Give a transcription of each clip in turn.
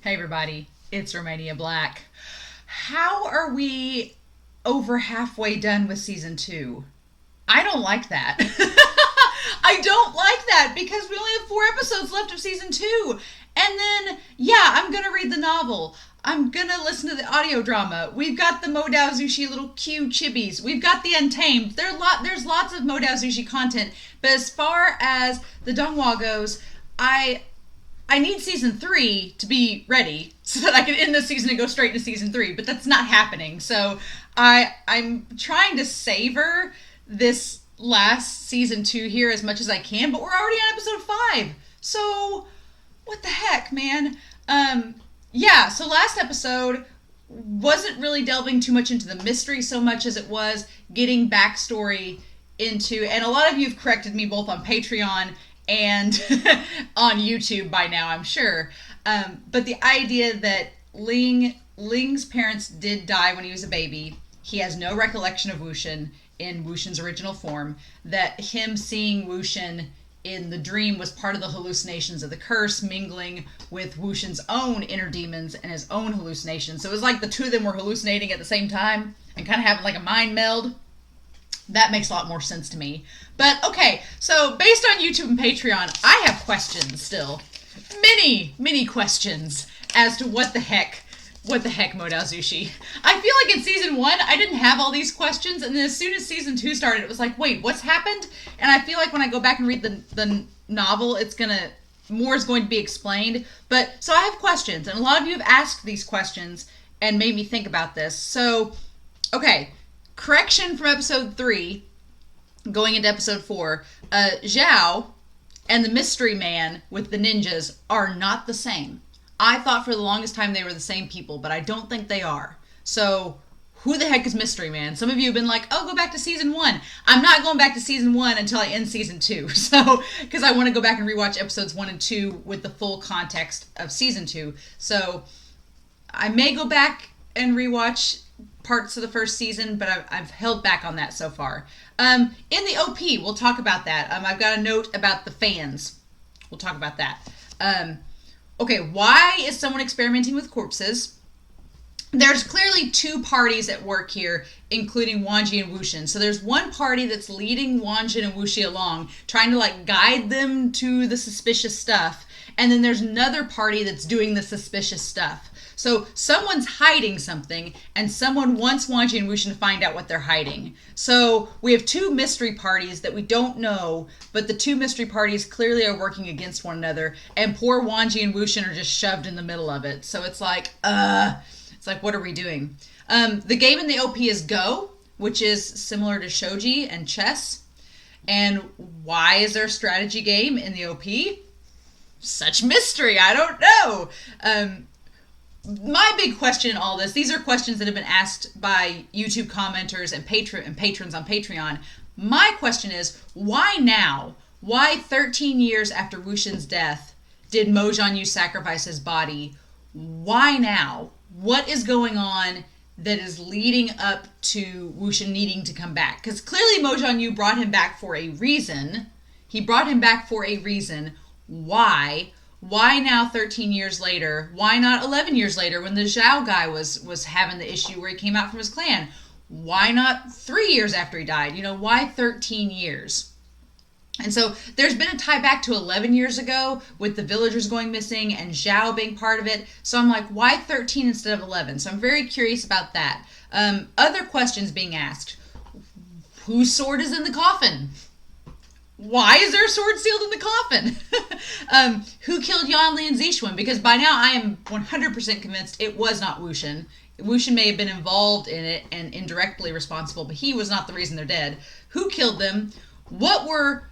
Hey everybody, it's Romania Black. How are we over halfway done with season 2? I don't like that. I don't like that because we only have 4 episodes left of season 2. And then, yeah, I'm going to read the novel. I'm going to listen to the audio drama. We've got the Modao Zushi little cute chibis. We've got the Untamed. There's lots of Modao Zushi content. But as far as the Donghua goes, I need season 3 to be ready so that I can end this season and go straight to season 3, but that's not happening. So I'm trying to savor this last season 2 here as much as I can, but we're already on episode 5. So what the heck, man? Yeah, so last episode wasn't really delving too much into the mystery so much as it was getting backstory into, and a lot of you have corrected me both on Patreon and on YouTube by now, I'm sure. But the idea that Ling's parents did die when he was a baby. He has no recollection of Wuxian in Wuxian's original form. That him seeing Wuxian in the dream was part of the hallucinations of the curse, mingling with Wuxian's own inner demons and his own hallucinations. So it was like the two of them were hallucinating at the same time and kind of having like a mind meld. That makes a lot more sense to me. But okay, so based on YouTube and Patreon, I have questions still. Many questions as to what the heck Modao Zushi. I feel like in season 1, I didn't have all these questions, and then as soon as season 2 started, it was like, wait, what's happened? And I feel like when I go back and read the novel, more is going to be explained. But, so I have questions, and a lot of you have asked these questions and made me think about this. So, okay, correction from episode 3, going into episode 4, Zhao and the mystery man with the ninjas are not the same. I thought for the longest time they were the same people, but I don't think they are. So, who the heck is Mystery Man? Some of you have been like, oh, go back to season 1. I'm not going back to season 1 until I end season 2. So, because I want to go back and rewatch episodes 1 and 2 with the full context of season 2. So, I may go back and rewatch parts of the first season, but I've held back on that so far. In the OP, we'll talk about that. I've got a note about the fans. We'll talk about that. Okay, why is someone experimenting with corpses? There's clearly 2 parties at work here, including Wanji and Wuxian. So there's one party that's leading Wanji and Wuxi along, trying to like guide them to the suspicious stuff. And then there's another party that's doing the suspicious stuff. So someone's hiding something, and someone wants Wanji and Wuxian to find out what they're hiding. So we have 2 mystery parties that we don't know, but the 2 mystery parties clearly are working against one another, and poor Wanji and Wuxian are just shoved in the middle of it. So it's like, what are we doing? The game in the OP is Go, which is similar to shogi and chess. And why is there a strategy game in the OP? Such mystery, I don't know. My big question in all this, these are questions that have been asked by YouTube commenters and patrons on Patreon. My question is, why now? Why 13 years after Wuxian's death did Mo Jianyu sacrifice his body? Why now? What is going on that is leading up to Wuxian needing to come back? Because clearly Mo Jianyu brought him back for a reason. He brought him back for a reason. Why? Why now 13 years later? Why not 11 years later when the Zhao guy was having the issue where he came out from his clan? Why not 3 years after he died? Why 13 years? And so there's been a tie back to 11 years ago with the villagers going missing and Zhao being part of it. So I'm like, why 13 instead of 11? So I'm very curious about that. Other questions being asked. Whose sword is in the coffin? Why is there a sword sealed in the coffin? Who killed Yanli and Zixuan? Because by now I am 100% convinced it was not Wuxian. Wuxian may have been involved in it and indirectly responsible, but he was not the reason they're dead. Who killed them? What were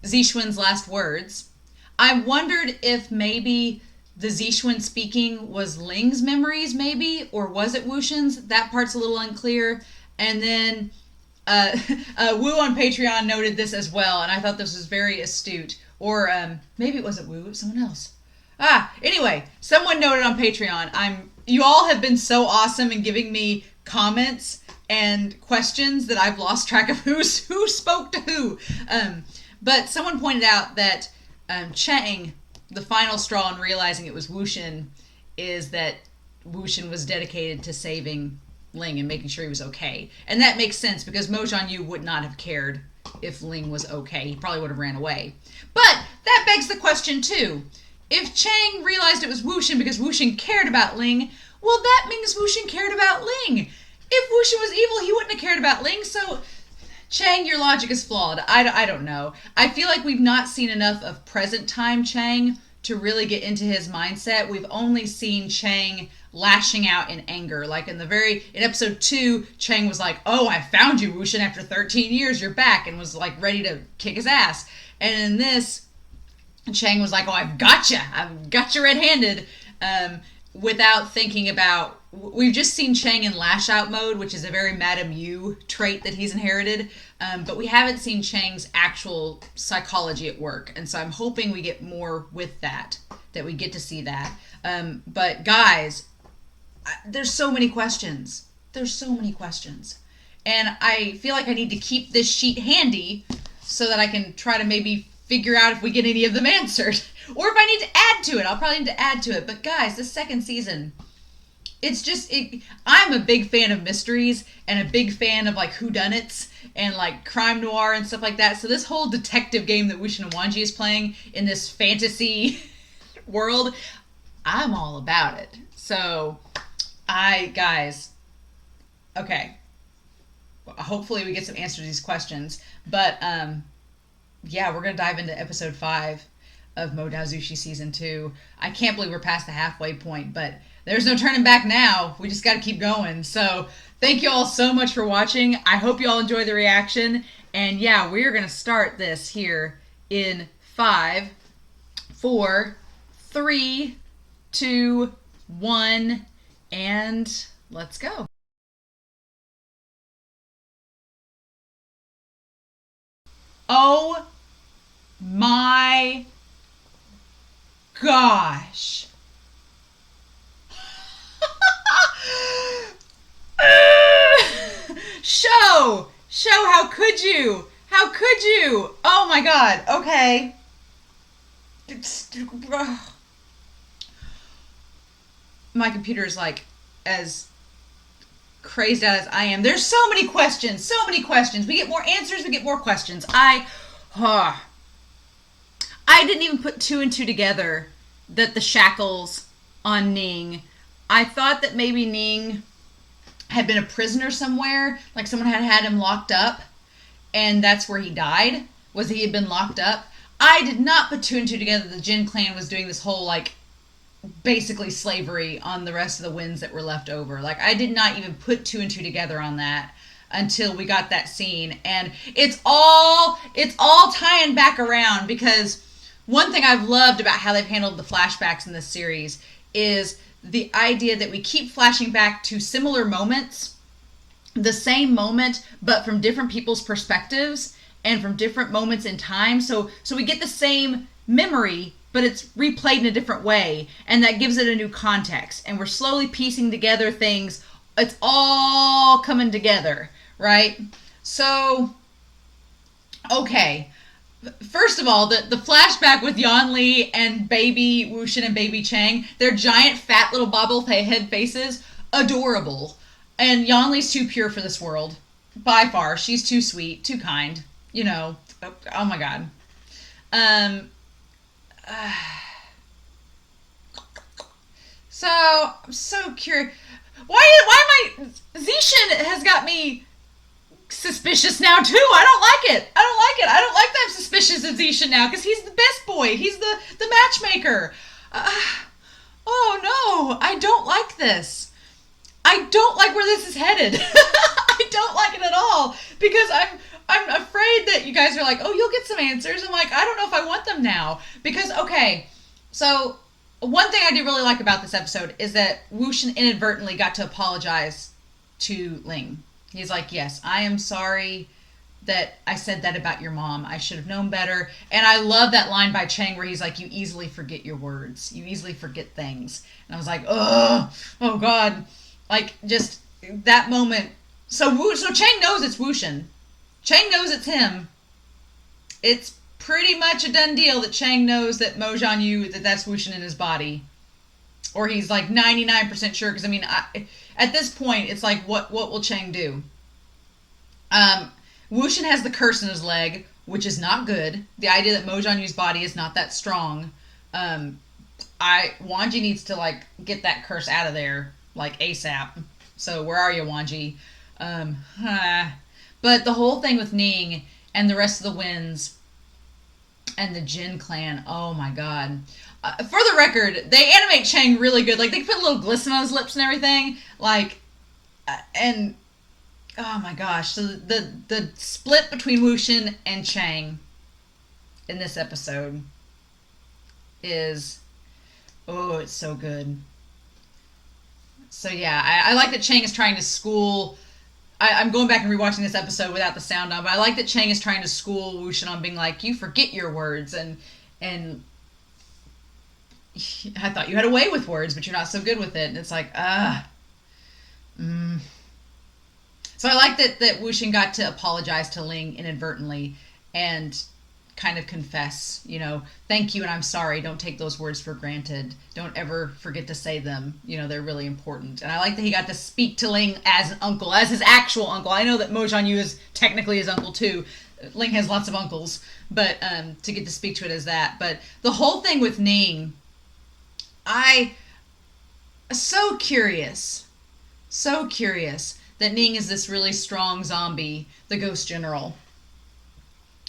Zixuan's last words? I wondered if maybe the Zixuan speaking was Ling's memories, maybe, or was it Wuxian's? That part's a little unclear. And then Wu on Patreon noted this as well, and I thought this was very astute. Or maybe it wasn't Wu, it was someone else. Anyway, someone noted on Patreon. You all have been so awesome in giving me comments and questions that I've lost track of who spoke to who. But someone pointed out that Chang the final straw in realizing it was Wuxian is that Wuxian was dedicated to saving Ling and making sure he was okay. And that makes sense because Mo Jianyu would not have cared if Ling was okay. He probably would have ran away. But that begs the question too. If Chang realized it was Wuxian because Wuxian cared about Ling, well, that means Wuxian cared about Ling. If Wuxian was evil, he wouldn't have cared about Ling. So, Chang, your logic is flawed. I don't know. I feel like we've not seen enough of present time Chang to really get into his mindset. We've only seen Chang lashing out in anger. Like in episode 2, Chang was like, "Oh, I found you, Wuxian, after 13 years, you're back," and was like ready to kick his ass. And in this, Chang was like, "Oh, I've got you red-handed," without thinking about. We've just seen Chang in lash out mode, which is a very Madame Yu trait that he's inherited, but we haven't seen Chang's actual psychology at work, and so I'm hoping we get more with that we get to see that. But guys, there's so many questions. And I feel like I need to keep this sheet handy so that I can try to maybe figure out if we get any of them answered. Or if I need to add to it. I'll probably need to add to it. But guys, this second season, I'm a big fan of mysteries and a big fan of like whodunits and like crime noir and stuff like that. So this whole detective game that Wuxian and Wanji is playing in this fantasy world, I'm all about it. So, guys, okay. Hopefully we get some answers to these questions. But, yeah, we're going to dive into episode 5 of Mo Dazushi season 2. I can't believe we're past the halfway point, but there's no turning back now. We just got to keep going. So, thank you all so much for watching. I hope you all enjoy the reaction. And yeah, we're going to start this here in 5, 4, 3, 2, 1, and let's go. Oh my gosh. Show, how could you? Oh my god, okay. My computer is like as crazed out as I am. There's so many questions. We get more answers, we get more questions. I didn't even put 2 and 2 together that the shackles on Ning. I thought that maybe Ning had been a prisoner somewhere, like someone had him locked up, and that's where he died, was he had been locked up. I did not put 2 and 2 together. The Jin clan was doing this whole, like, basically slavery on the rest of the winds that were left over. Like, I did not even put 2 and 2 together on that until we got that scene. And it's all tying back around, because one thing I've loved about how they've handled the flashbacks in this series is the idea that we keep flashing back to similar moments, the same moment, but from different people's perspectives and from different moments in time. So we get the same memory, but it's replayed in a different way, and that gives it a new context. And we're slowly piecing together things. It's all coming together, right? So, okay. First of all, the flashback with Yan Li and baby Wuxian and baby Chang, their giant fat little bobblehead faces, adorable. And Yan Li's too pure for this world. By far. She's too sweet, too kind. You know. Oh my god. So, I'm so curious. Why am I... Zishan has got me suspicious now too. I don't like it. I don't like that I'm suspicious of Zishan now, because he's the best boy. He's the matchmaker. Oh no, I don't like this. I don't like where this is headed. I don't like it at all, because I'm afraid that you guys are like, oh, you'll get some answers. I'm like, I don't know if I want them now, because okay, so one thing I do really like about this episode is that Wuxian inadvertently got to apologize to Ling. He's like, yes, I am sorry that I said that about your mom. I should have known better. And I love that line by Chang where he's like, you easily forget your words. You easily forget things. And I was like, oh God. Like, just that moment. So Chang knows it's Wuxian. Chang knows it's him. It's pretty much a done deal that Chang knows that Mojang Yu, that's Wushin in his body. Or he's like 99% sure, because I mean, at this point, it's like, what will Chang do? Wushin has the curse in his leg, which is not good. The idea that Mojang Yu's body is not that strong. Wanji needs to like get that curse out of there, like ASAP. So where are you, Wanji? But the whole thing with Ning and the rest of the winds and the Jin clan, oh my god. For the record, they animate Chang really good. Like, they put a little glisten on his lips and everything. Like, and oh my gosh. So the split between Wushin and Chang in this episode is, oh, it's so good. So yeah, I like that Chang is trying to school. I'm going back and rewatching this episode without the sound on, but I like that Chang is trying to school Wushin on being like, you forget your words, and I thought you had a way with words, but you're not so good with it. And it's like, So I like that Wushin got to apologize to Ling inadvertently and kind of confess, thank you and I'm sorry. Don't take those words for granted. Don't ever forget to say them. They're really important. And I like that he got to speak to Ling as an uncle, as his actual uncle. I know that Mojang Yu is technically his uncle too. Ling has lots of uncles, but to get to speak to it as that. But the whole thing with Ning, so curious that Ning is this really strong zombie, the Ghost General.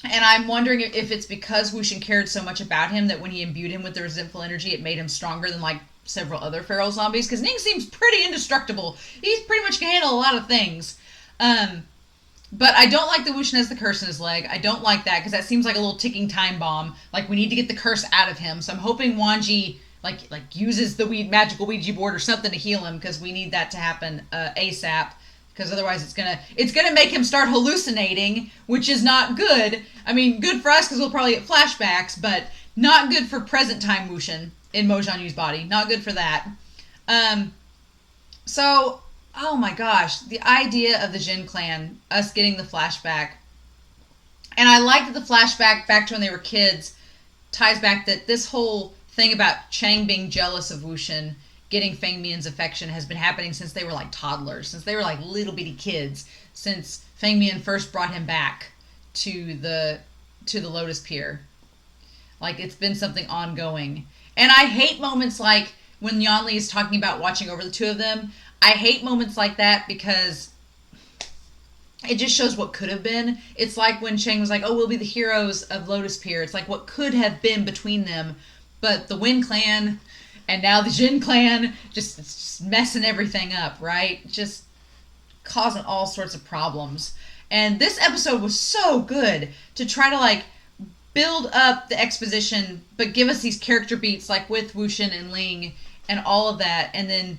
And I'm wondering if it's because Wushin cared so much about him that when he imbued him with the resentful energy, it made him stronger than like several other feral zombies. Because Ning seems pretty indestructible. He's pretty much can handle a lot of things. But I don't like that Wushin has the curse in his leg. I don't like that because that seems like a little ticking time bomb. Like, we need to get the curse out of him. So I'm hoping Wanji like uses the magical Ouija board or something to heal him, because we need that to happen ASAP. Because otherwise it's gonna make him start hallucinating, which is not good. I mean, good for us because we'll probably get flashbacks, but not good for present time Wushin in Mojang Yu's body. Not good for that. So, oh my gosh, the idea of the Jin clan, us getting the flashback, and I like that the flashback back to when they were kids ties back that this whole thing about Chang being jealous of Wushin getting Feng Mian's affection has been happening since they were like toddlers, since they were like little bitty kids, since Feng Mian first brought him back to the Lotus Pier. Like, it's been something ongoing. And I hate moments like when Yanli is talking about watching over the two of them. I hate moments like that because it just shows what could have been. It's like when Chang was like, oh, we'll be the heroes of Lotus Pier. It's like what could have been between them. But the Wen clan and now the Jin clan just messing everything up, right? Just causing all sorts of problems. And this episode was so good to try to like build up the exposition, but give us these character beats like with Wushin and Ling and all of that. And then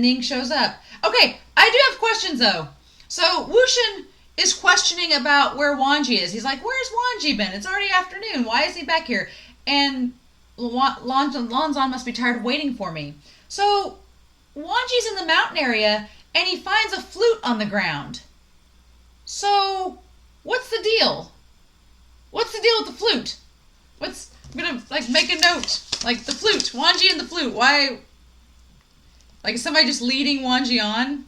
Ning shows up. Okay, I do have questions though. So Wushin is questioning about where Wanji is. He's like, where's Wanji been? It's already afternoon. Why is he back here? And Lanzan must be tired of waiting for me. So Wanji's in the mountain area and he finds a flute on the ground. So what's the deal? What's the deal with the flute? I'm gonna like make a note. Like the flute, Wanji and the flute. Why? Like, is somebody just leading Wanji on?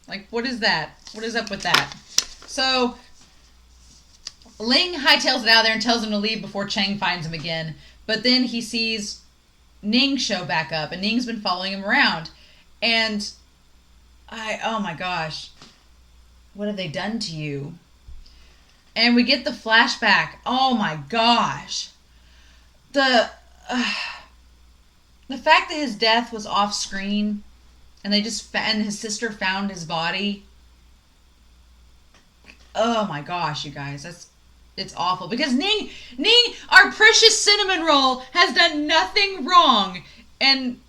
Like, what is that? What is up with that? So Ling hightails it out of there and tells him to leave before Chang finds him again. But then he sees Ning show back up, and Ning's been following him around. And oh my gosh, what have they done to you? And we get the flashback. Oh my gosh. The fact that his death was off screen and and his sister found his body. Oh my gosh, you guys, it's awful because Ning, our precious cinnamon roll, has done nothing wrong. And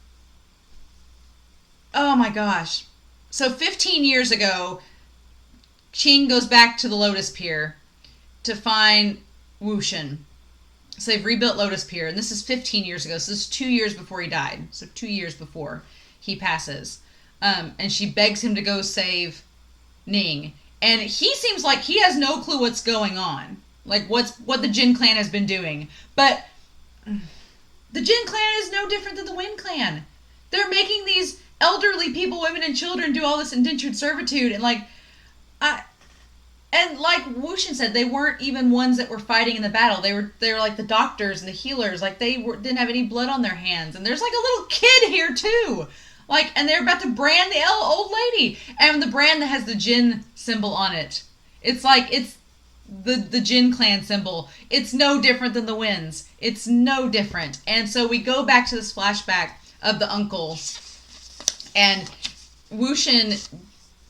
oh my gosh. So 15 years ago, Qing goes back to the Lotus Pier to find Wushin. So they've rebuilt Lotus Pier, and this is 15 years ago. So this is 2 years before he died. So 2 years before he passes. And she begs him to go save Ning. And he seems like he has no clue what's going on. like what the Jin clan has been doing. But the Jin clan is no different than the Wind clan. They're making these elderly people, women, and children do all this indentured servitude, and like Wushin said, they weren't even ones that were fighting in the battle. They were like the doctors and the healers. Like didn't have any blood on their hands. And there's like a little kid here too. Like, and they're about to brand the old lady, and the brand that has the Jin symbol on it. It's like it's the Jin clan symbol. It's no different than the Winds. It's no different. And so we go back to this flashback of the uncle and Wushin,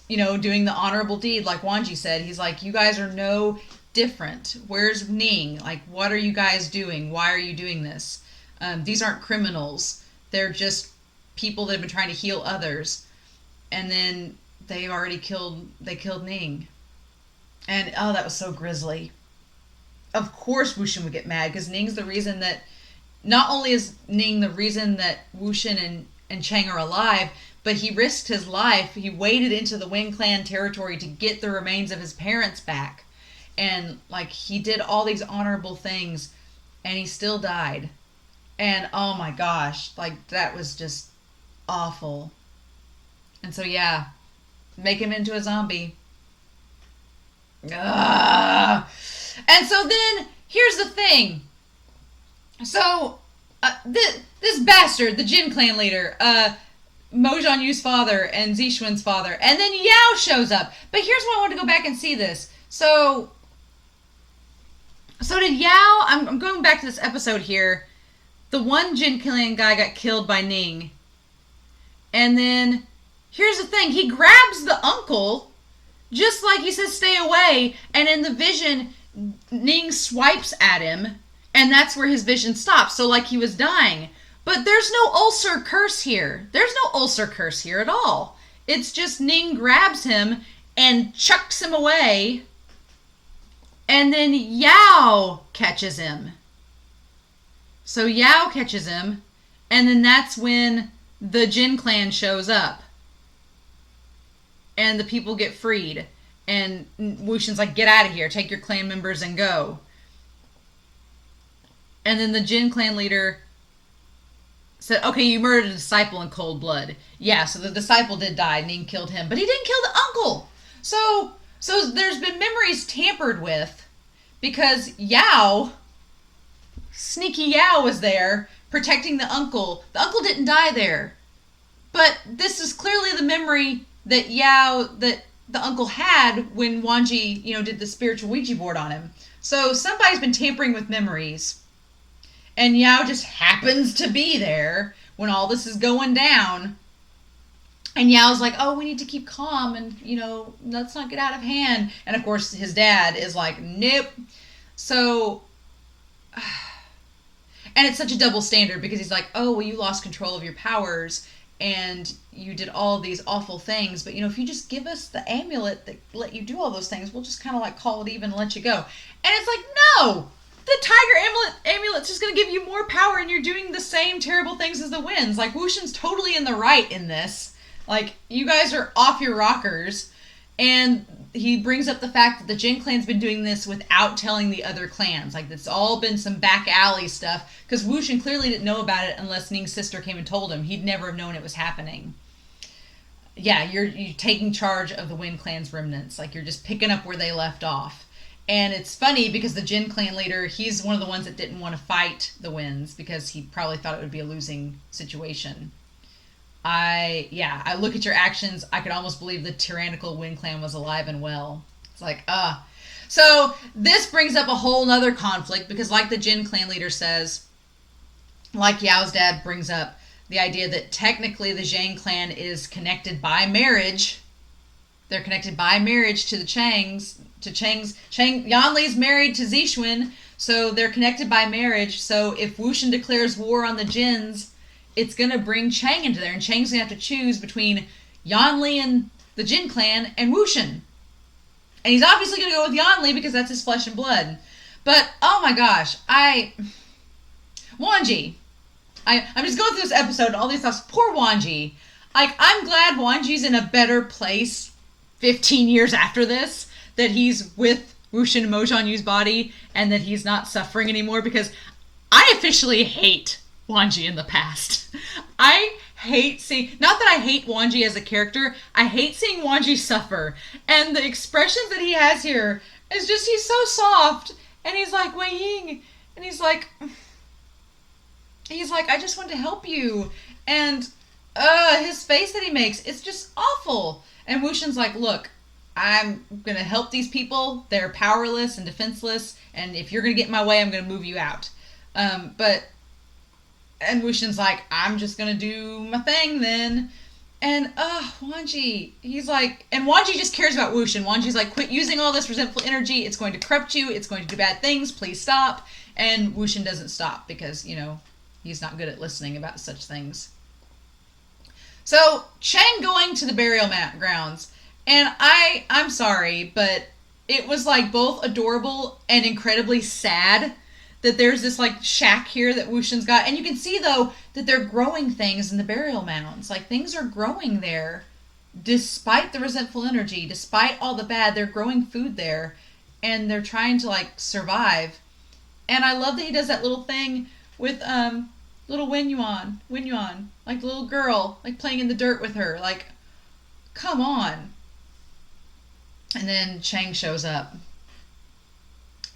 doing the honorable deed, like Wanji said. He's like, you guys are no different. Where's Ning? Like, what are you guys doing? Why are you doing this? These aren't criminals. They're just people that have been trying to heal others. And then they killed Ning. And, oh, that was so grisly. Of course Wushin would get mad, because Ning's the reason that, not only is Ning the reason that Wushin and Chang are alive, but he risked his life. He waded into the Wind Clan territory to get the remains of his parents back. And, like, he did all these honorable things, and he still died. And, oh my gosh, like, that was just awful. And so, yeah, make him into a zombie. Ugh. And so then, here's the thing. So, this bastard, the Jin Clan leader, Mo Jianyu's father and Zixuan's father, and then Yao shows up. But here's why I want to go back and see this. So did Yao, I'm going back to this episode here. The one Jin Clan guy got killed by Ning. And then, here's the thing, he grabs the uncle, just like he says stay away, and in the vision, Ning swipes at him, and that's where his vision stops. So like he was dying. But there's no ulcer curse here. There's no ulcer curse here at all. It's just Ning grabs him and chucks him away. And then Yao catches him. So Yao catches him. And then that's when the Jin clan shows up. And the people get freed. And Wushin's like, get out of here. Take your clan members and go. And then the Jin clan leader said, okay, you murdered a disciple in cold blood. Yeah, so the disciple did die. Ning killed him. But he didn't kill the uncle. So there's been memories tampered with because Yao, sneaky Yao, was there protecting the uncle. The uncle didn't die there. But this is clearly the memory that that the uncle had when Wanji, did the spiritual Ouija board on him. So somebody's been tampering with memories. And Yao just happens to be there when all this is going down. And Yao's like, oh, we need to keep calm and, let's not get out of hand. And, of course, his dad is like, nope. So, and it's such a double standard because he's like, oh, well, you lost control of your powers and you did all these awful things. But, if you just give us the amulet that let you do all those things, we'll just kind of like call it even and let you go. And it's like, no! The tiger amulet's just going to give you more power and you're doing the same terrible things as the Winds. Like, Wushin's totally in the right in this. Like, you guys are off your rockers. And he brings up the fact that the Jin clan's been doing this without telling the other clans. Like, it's all been some back alley stuff. Because Wushin clearly didn't know about it unless Ning's sister came and told him. He'd never have known it was happening. Yeah, you're taking charge of the Wind clan's remnants. Like, you're just picking up where they left off. And it's funny because the Jin clan leader, he's one of the ones that didn't want to fight the Winds because he probably thought it would be a losing situation. I look at your actions, I could almost believe the tyrannical Wind clan was alive and well. It's like, So this brings up a whole nother conflict because like the Jin clan leader says, like Yao's dad brings up, the idea that technically the Zhang clan is connected by marriage. They're connected by marriage to the Changs. Yanli's married to Zixuan, so they're connected by marriage. So if Wushin declares war on the Jins, it's going to bring Chang into there. And Chang's going to have to choose between Yanli and the Jin clan and Wushin. And he's obviously going to go with Yanli because that's his flesh and blood. But, oh my gosh, Wanji. I'm just going through this episode and all these thoughts. Poor Wanji. Like, I'm glad Wanji's in a better place 15 years after this, that he's with Wushin Mojon Yu's body and that he's not suffering anymore, because I officially hate Wanji in the past. I hate seeing, not that I hate Wanji as a character, I hate seeing Wanji suffer. And the expressions that he has here is just, he's so soft. And he's like, Wei Ying. And he's like, I just want to help you. And his face that he makes, it's just awful. And Wushin's like, look, I'm going to help these people. They're powerless and defenseless. And if you're going to get in my way, I'm going to move you out. And Wushin's like, I'm just going to do my thing then. And, Wanji, he's like, and Wanji just cares about Wushin. Wanji's like, quit using all this resentful energy. It's going to corrupt you. It's going to do bad things. Please stop. And Wushin doesn't stop because, he's not good at listening about such things. So, Chang going to the burial grounds. And I'm sorry, but it was like both adorable and incredibly sad that there's this like shack here that Wushin's got. And you can see though that they're growing things in the burial mounds. Like things are growing there despite the resentful energy, despite all the bad, they're growing food there and they're trying to like survive. And I love that he does that little thing with little Wen Yuan, like the little girl, like playing in the dirt with her. Like, come on. And then Chang shows up.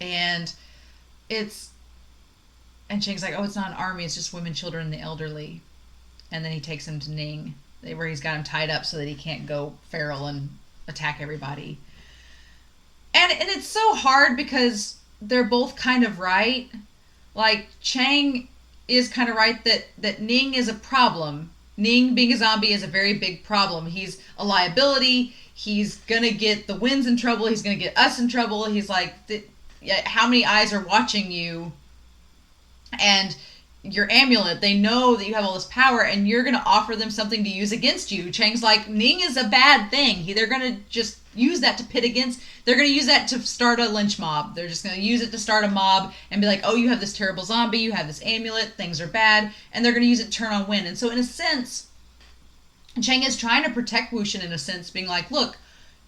And Chang's like, oh, it's not an army, it's just women, children, and the elderly. And then he takes him to Ning, where he's got him tied up so that he can't go feral and attack everybody. And it's so hard because they're both kind of right. Like, Chang is kind of right that Ning is a problem. Ning, being a zombie, is a very big problem. He's a liability. He's going to get the winds in trouble. He's going to get us in trouble. He's like, how many eyes are watching you? And your amulet, they know that you have all this power, and you're going to offer them something to use against you. Chang's like, Ning is a bad thing. They're going to just use that to pit against. They're going to use that to start a lynch mob. They're just going to use it to start a mob and be like, oh, you have this terrible zombie, you have this amulet, things are bad, and they're going to use it to turn on Wen. And so in a sense, Chang is trying to protect Wushin in a sense, being like, look,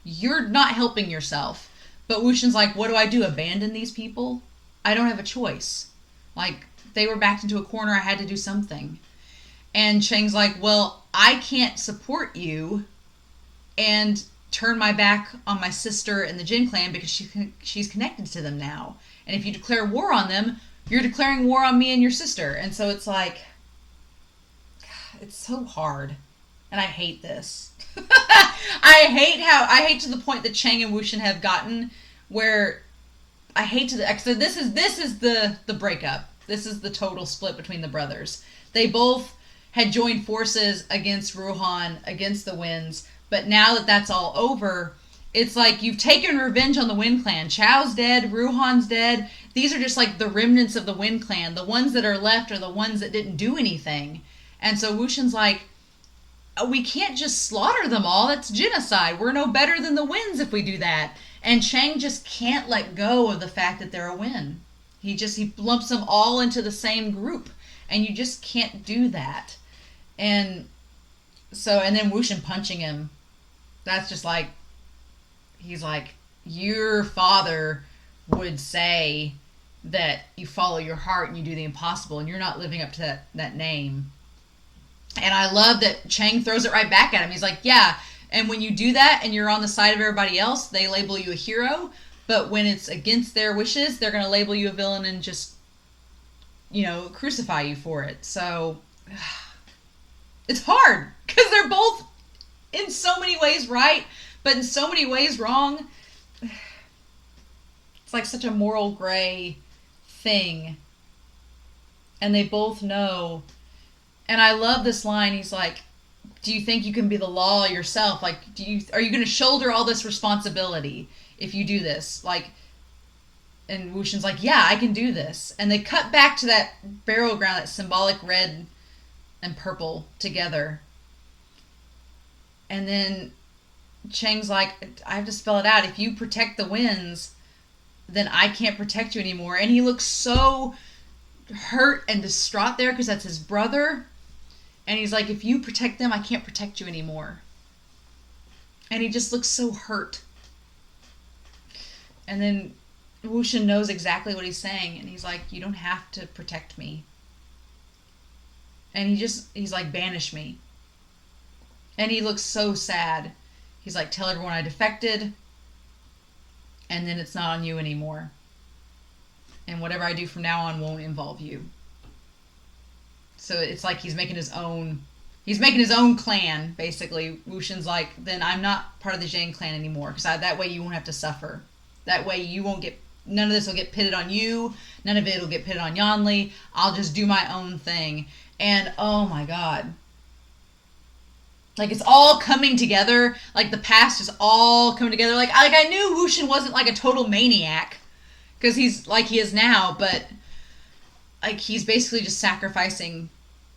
you're not helping yourself. But Wushin's like, what do I do? Abandon these people? I don't have a choice. Like, they were backed into a corner. I had to do something. And Chang's like, well, I can't support you and turn my back on my sister and the Jin clan because she's connected to them now. And if you declare war on them, you're declaring war on me and your sister. And so it's like, it's so hard. And I hate this. I hate to the point that Chang and Wushin have gotten where I hate to the, so this is the breakup. This is the total split between the brothers. They both had joined forces against Ruhan, against the Winds, but now that that's all over, it's like you've taken revenge on the Wind clan. Chao's dead, Ruhan's dead. These are just like the remnants of the Wind clan. The ones that are left are the ones that didn't do anything. And so Wushin's like, we can't just slaughter them all. That's genocide. We're no better than the Winds if we do that. And Chang just can't let go of the fact that they're a Wind. He lumps them all into the same group. And you just can't do that. And then Wushin punching him. That's just like, he's like, your father would say that you follow your heart and you do the impossible, and you're not living up to that name. And I love that Chang throws it right back at him. He's like, yeah, and when you do that and you're on the side of everybody else, they label you a hero. But when it's against their wishes, they're going to label you a villain and just, crucify you for it. So it's hard because they're both in so many ways right, but in so many ways wrong. It's like such a moral gray thing. And they both know. And I love this line. He's like, do you think you can be the law yourself? Like, are you going to shoulder all this responsibility if you do this? Like, and Wushin's like, yeah, I can do this. And they cut back to that burial ground, that symbolic red and purple together. And then Chang's like, I have to spell it out. If you protect the Winds, then I can't protect you anymore. And he looks so hurt and distraught there because that's his brother. And he's like, if you protect them, I can't protect you anymore. And he just looks so hurt. And then Wushin knows exactly what he's saying, and he's like, you don't have to protect me. And he's like, banish me. And he looks so sad. He's like, tell everyone I defected, and then it's not on you anymore. And whatever I do from now on won't involve you. So it's like he's making his own clan, basically. Wushin's like, then I'm not part of the Zhang clan anymore, because that way you won't have to suffer. That way you won't get, none of this will get pitted on you. None of it will get pitted on Yanli. I'll just do my own thing. And oh my god. Like, it's all coming together. Like, the past is all coming together. Like I knew Wushin wasn't like a total maniac, because he's like he is now, but like he's basically just sacrificing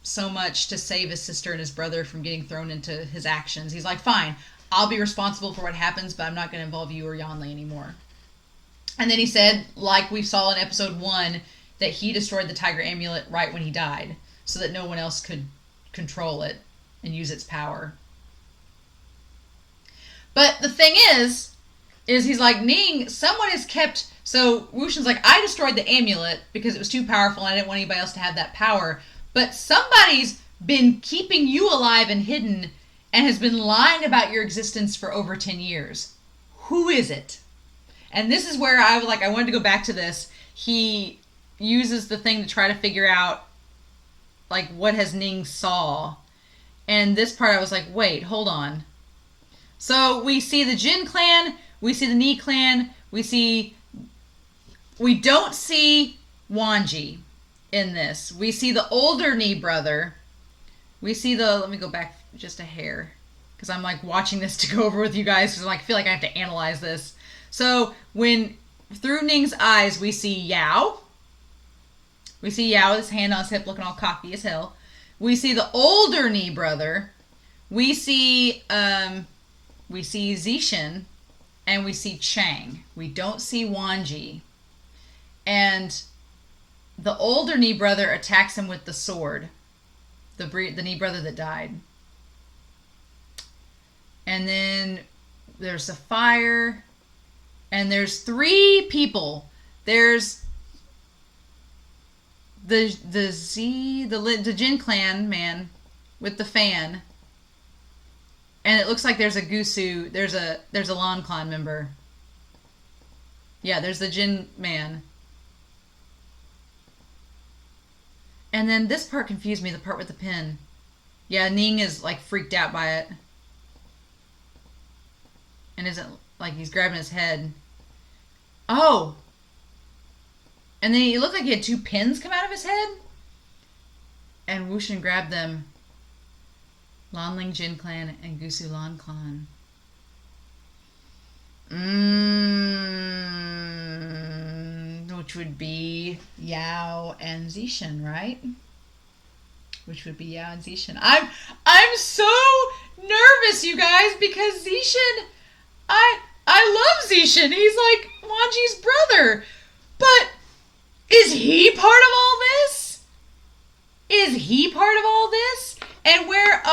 so much to save his sister and his brother from getting thrown into his actions. He's like, fine, I'll be responsible for what happens, but I'm not going to involve you or Yanli anymore. And then he said, like we saw in episode 1, that he destroyed the tiger amulet right when he died, so that no one else could control it and use its power. But the thing is he's like, Ning, someone has kept... So Wushin's like, I destroyed the amulet because it was too powerful and I didn't want anybody else to have that power. But somebody's been keeping you alive and hidden and has been lying about your existence for over 10 years. Who is it? And this is where I wanted to go back to this. He uses the thing to try to figure out, like, what has Ning saw. And this part I was like, wait, hold on. So we see the Jin clan, we see the Ni clan, we don't see Wanji in this. We see the older Ni brother. We see let me go back just a hair, because I'm like watching this to go over with you guys, because I feel like I have to analyze this. So through Ning's eyes, we see Yao. We see Yao with his hand on his hip looking all cocky as hell. We see the older Ni brother. We see Zishin, and we see Chang. We don't see Wanji. And the older Ni brother attacks him with the sword. The Ni brother that died. And then there's a fire. And there's 3 people. There's the Jin clan man with the fan. And it looks like there's a Gusu. There's a Lan clan member. Yeah, there's the Jin man. And then this part confused me, the part with the pin. Yeah, Ning is like freaked out by it. And isn't like he's grabbing his head. Oh! And then it looked like he had 2 pins come out of his head. And Wushin grabbed them. Lanling Jin clan and Gusu Lan clan. Which would be Yao and Zishin, right? Which would be Yao and Zishin. I'm so nervous, you guys, because Zishin, I love Zishin. He's like Wanji's brother. But is he part of all this? Is he part of all this? And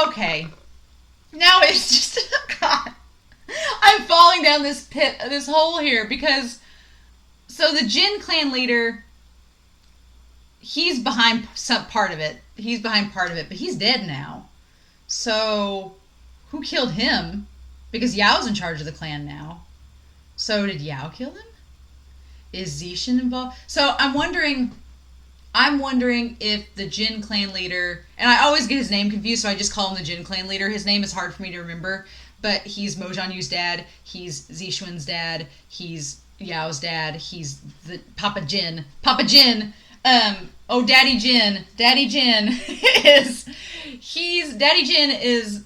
okay. Now it's just, God. I'm falling down this hole here, because, so the Jin clan leader, he's behind some part of it. He's behind part of it, but he's dead now. So, who killed him? Because Yao's in charge of the clan now. So, did Yao kill him? Is Zishin involved? So, I'm wondering if the Jin clan leader, and I always get his name confused, so I just call him the Jin clan leader. His name is hard for me to remember, but he's Mojan Yu's dad, he's Zishuan's dad, he's Yao's dad, he's the Papa Jin. Daddy Jin is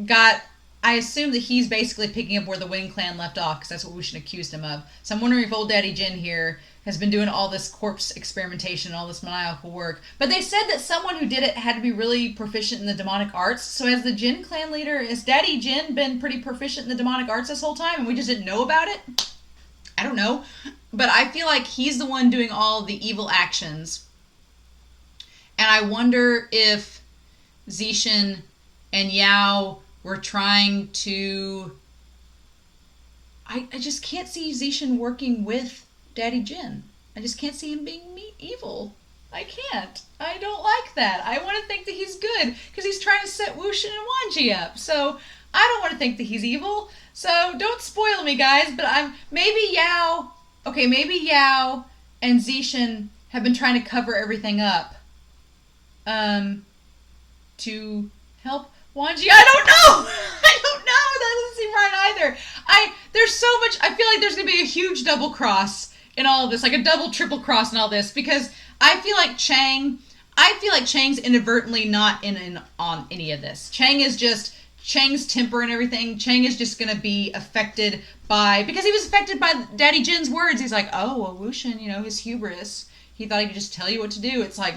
got, I assume that he's basically picking up where the Wing clan left off, because that's what Wushin accused him of. So I'm wondering if old Daddy Jin here has been doing all this corpse experimentation, all this maniacal work. But they said that someone who did it had to be really proficient in the demonic arts. So as the Jin clan leader, has Daddy Jin been pretty proficient in the demonic arts this whole time and we just didn't know about it? I don't know. But I feel like he's the one doing all the evil actions. And I wonder if Zishin and Yao were trying to I just can't see Zishan working with Daddy Jin. I just can't see him being evil. I can't. I don't like that. I want to think that he's good because he's trying to set Wushin and Wanji up. So I don't want to think that he's evil. So don't spoil me, guys. But maybe Yao. Okay, maybe Yao and Zishan have been trying to cover everything up. To help Wanji. I don't know. I don't know. That doesn't seem right either. There's so much. I feel like there's gonna be a huge double cross in all of this, like a double triple cross in all this, because I feel like Chang's inadvertently not in on any of this. Chang is just Chang's temper and everything. Chang is just gonna be affected because he was affected by Daddy Jin's words. He's like, oh well, Wushin, his hubris. He thought he could just tell you what to do. It's like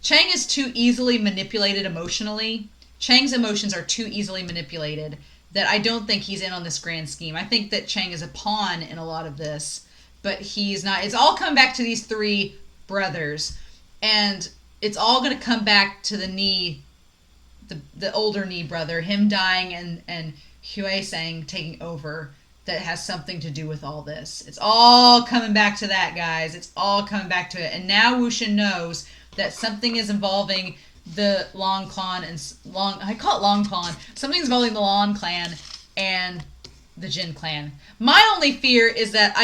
Chang is too easily manipulated emotionally. Chang's emotions are too easily manipulated that I don't think he's in on this grand scheme. I think that Chang is a pawn in a lot of this, but he's not. It's all come back to these three brothers, and it's all going to come back to the older Ni brother, him dying, and Hue Sang taking over. That has something to do with all this. It's all coming back to that, guys. It's all coming back to it. And now Wushin knows that something is involving the Long Clan I call it Long Clan. Something's involving the Long Clan and the Jin Clan. My only fear is that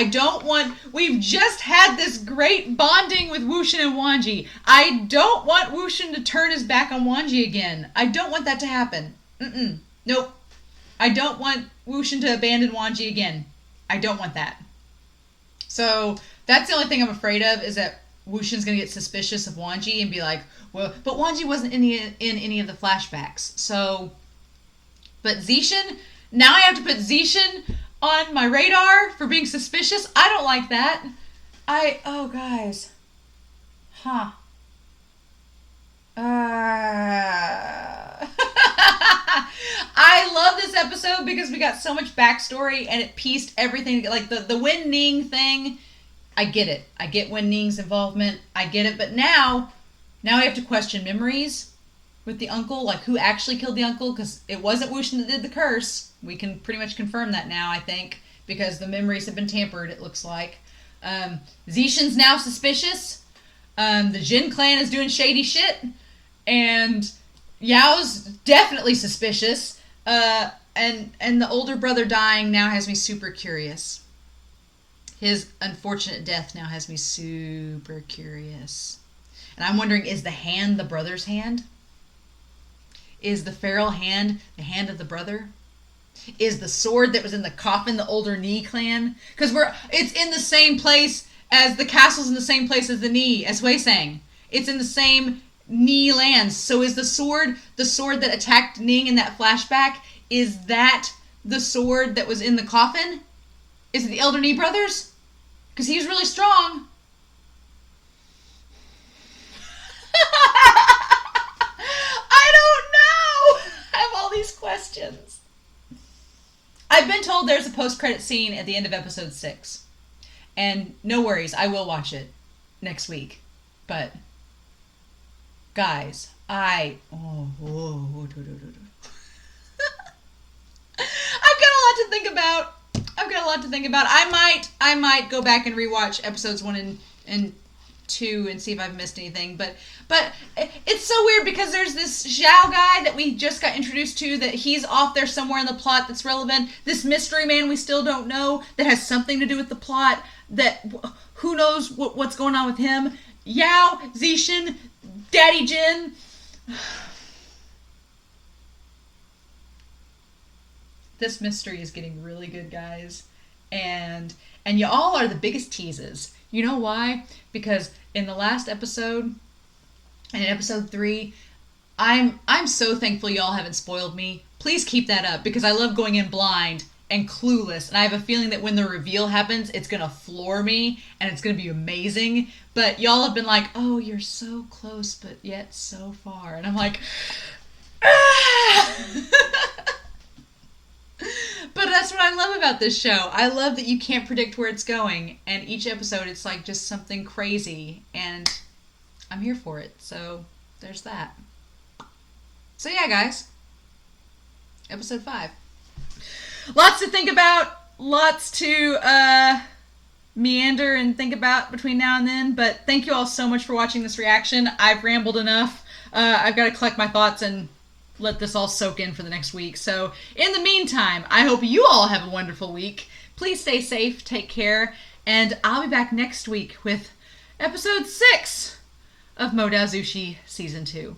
we've just had this great bonding with Wushin and Wanji. I don't want Wushin to turn his back on Wanji again. I don't want that to happen. Nope. I don't want Wushin to abandon Wanji again. I don't want that. So that's the only thing I'm afraid of, is that Wushin's going to get suspicious of Wanji and be like, well, but Wanji wasn't in any of the flashbacks. So, but Zishan, now I have to put Zishan on my radar for being suspicious. I don't like that. Oh guys. Huh. I love this episode because we got so much backstory and it pieced everything. Like the Wen Ning thing, I get it. I get Wen Ning's involvement. I get it. But now I have to question memories with the uncle. Like, who actually killed the uncle? Because it wasn't Wushin that did the curse. We can pretty much confirm that now, I think, because the memories have been tampered, it looks like. Zishan's now suspicious. The Jin clan is doing shady shit. And Yao's definitely suspicious. And the older brother dying now has me super curious. His unfortunate death now has me super curious. And I'm wondering, is the hand the brother's hand? Is the feral hand the hand of the brother? Is the sword that was in the coffin the older Ni clan? Because it's in the same place as the castle's in the same place as the Ni, as Wei sang. It's in the same Ni lands. So is the sword that attacked Ning in that flashback, is that the sword that was in the coffin? Is it the elder Ni brothers? Because he was really strong. I don't know. I have all these questions. I've been told there's a post-credit scene at the end of episode 6. And no worries, I will watch it next week. But, guys, I've got a lot to think about. I might go back and rewatch episodes 1 and 2 and see if I've missed anything. But it's so weird because there's this Zhao guy that we just got introduced to, that he's off there somewhere in the plot that's relevant. This mystery man we still don't know that has something to do with the plot, that who knows what's going on with him. Yao, Zishan, Daddy Jin. This mystery is getting really good, guys. And y'all are the biggest teases. You know why? Because in the last episode, and in episode 3, I'm so thankful y'all haven't spoiled me. Please keep that up, because I love going in blind and clueless, and I have a feeling that when the reveal happens, it's gonna floor me, and it's gonna be amazing. But y'all have been like, oh, you're so close, but yet so far. And I'm like, ah! But that's what I love about this show. I love that you can't predict where it's going, and each episode it's like just something crazy, and I'm here for it. So there's that. So yeah, guys, episode 5. Lots to think about, lots to meander and think about between now and then. But thank you all so much for watching this reaction. I've rambled enough. I've got to collect my thoughts and let this all soak in for the next week. So in the meantime, I hope you all have a wonderful week. Please stay safe, take care, and I'll be back next week with episode 6 of Modao Zushi Season 2.